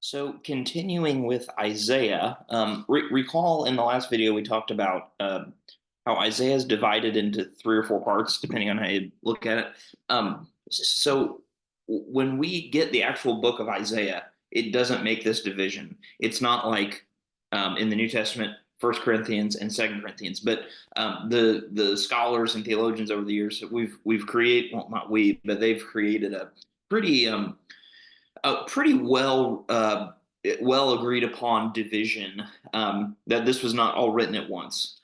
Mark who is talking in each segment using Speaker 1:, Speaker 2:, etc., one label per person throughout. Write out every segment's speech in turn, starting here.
Speaker 1: So, continuing with Isaiah, recall in the last video we talked about how Isaiah is divided into three or four parts, depending on how you look at it. When we get the actual book of Isaiah, it doesn't make this division. It's not like in the New Testament, First Corinthians and Second Corinthians, but the scholars and theologians over the years we've created, well, not we, but they've created pretty a pretty well agreed upon division, that this was not all written at once,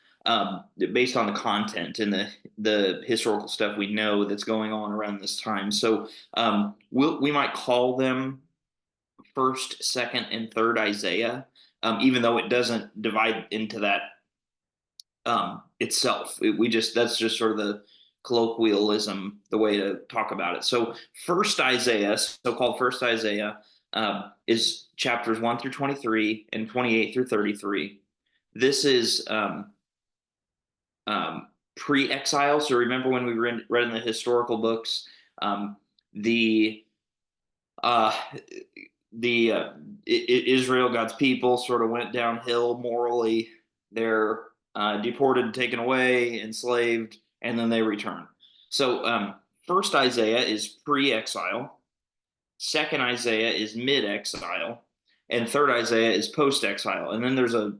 Speaker 1: based on the content and the historical stuff we know that's going on around this time. So we might call them first, second, and third Isaiah, even though it doesn't divide into that itself. We just that's just sort of the colloquialism, the way to talk about it. So first Isaiah, so-called first Isaiah, is chapters 1 through 23 and 28 through 33. This is pre-exile. So remember when we read in the historical books, the uh, Israel, God's people, sort of went downhill morally. They're deported, taken away, enslaved, and then they return. So first Isaiah is pre-exile. Second Isaiah is mid-exile, and third Isaiah is post-exile. And then there's a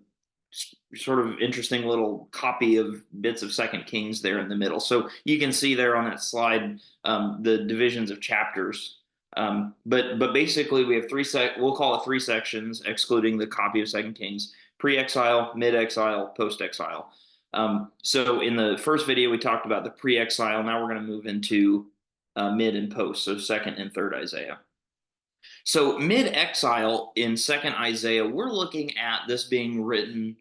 Speaker 1: sort of interesting little copy of bits of Second Kings there in the middle. So you can see there on that slide the divisions of chapters. But basically we have we'll call it three sections, excluding the copy of Second Kings: pre-exile, mid-exile, post-exile. So in the first video we talked about the pre-exile. Now we're going to move into mid and post, so second and third Isaiah. So mid-exile in second Isaiah, we're looking at this being written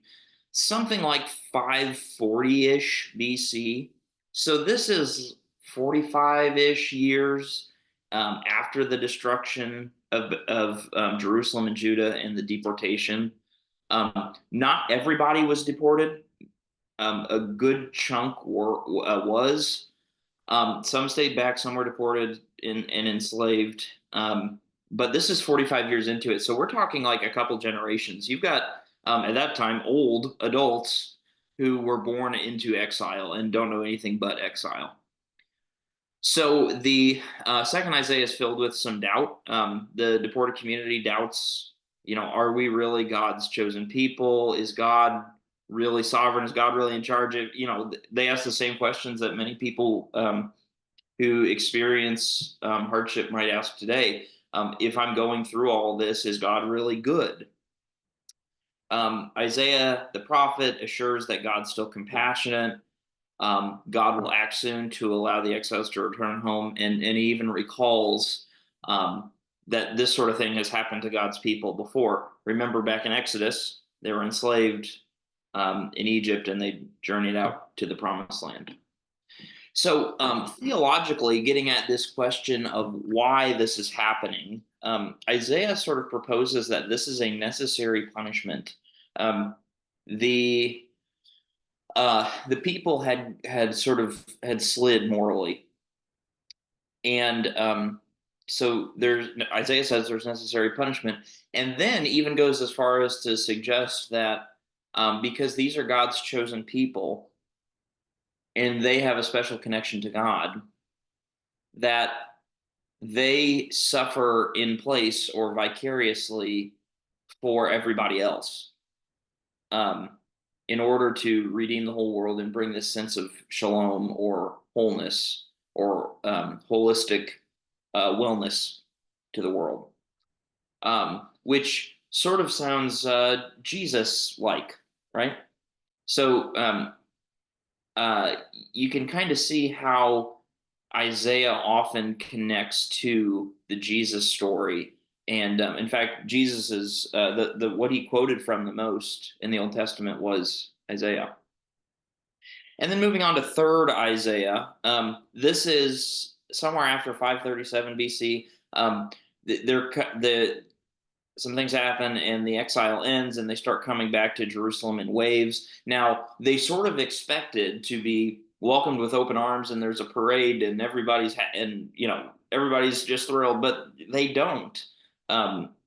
Speaker 1: something like 540-ish BC. So this is 45-ish years after the destruction of Jerusalem and Judah and the deportation. Not everybody was deported. A good chunk was. Some stayed back, some were deported and enslaved. But this is 45 years into it. So we're talking like a couple generations. You've got, at that time, old adults who were born into exile and don't know anything but exile. So the second Isaiah is filled with some doubt. The deported community doubts, are we really God's chosen people? Is God really sovereign? Is God really in charge of, they ask the same questions that many people who experience hardship might ask today. If I'm going through all this, is God really good? Isaiah, the prophet, assures that God's still compassionate. God will act soon to allow the exiles to return home, and he even recalls that this sort of thing has happened to God's people before. Remember back in Exodus, they were enslaved in Egypt, and they journeyed out to the promised land. So theologically, getting at this question of why this is happening, Isaiah sort of proposes that this is a necessary punishment. The people had sort of had slid morally, and so there's Isaiah says there's necessary punishment, and then even goes as far as to suggest that because these are God's chosen people and they have a special connection to God, that they suffer in place or vicariously for everybody else, in order to redeem the whole world and bring this sense of shalom or wholeness or holistic wellness to the world, which sort of sounds Jesus-like, right? So you can kind of see how Isaiah often connects to the Jesus story. And in fact, Jesus is the what he quoted from the most in the Old Testament was Isaiah. And then moving on to third Isaiah, this is somewhere after 537 BC. Some things happen and the exile ends and they start coming back to Jerusalem in waves. Now, they sort of expected to be welcomed with open arms and there's a parade and everybody's just thrilled, but they don't.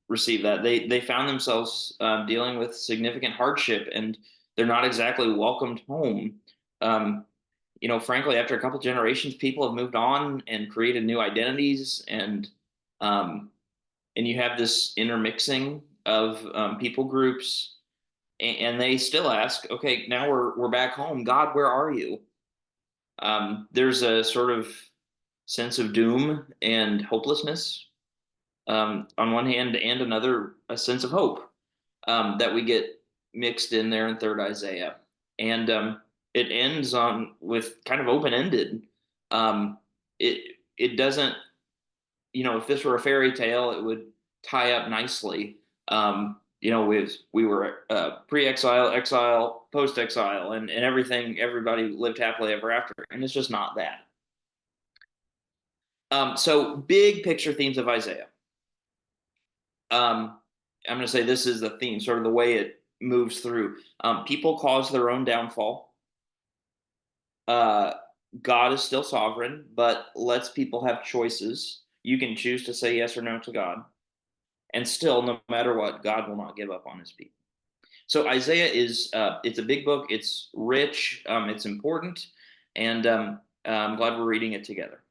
Speaker 1: receive that. They found themselves dealing with significant hardship, and they're not exactly welcomed home. Um, frankly, after a couple generations, people have moved on and created new identities, um, and you have this intermixing of people groups, and they still ask, okay, now we're back home. God, where are you? There's a sort of sense of doom and hopelessness on one hand, and another a sense of hope that we get mixed in there in Third Isaiah, and it ends on with kind of open ended. It doesn't, if this were a fairy tale, it would tie up nicely. We were pre-exile, exile, post-exile, and everything. Everybody lived happily ever after, and it's just not that. So big picture themes of Isaiah. um, I'm going to say this is the theme, sort of the way it moves through. People cause their own downfall. Uh, God is still sovereign, but lets people have choices. You can choose to say yes or no to God, and still, no matter what, God will not give up on His people. So Isaiah is it's a big book. It's rich. It's important, and I'm glad we're reading it together.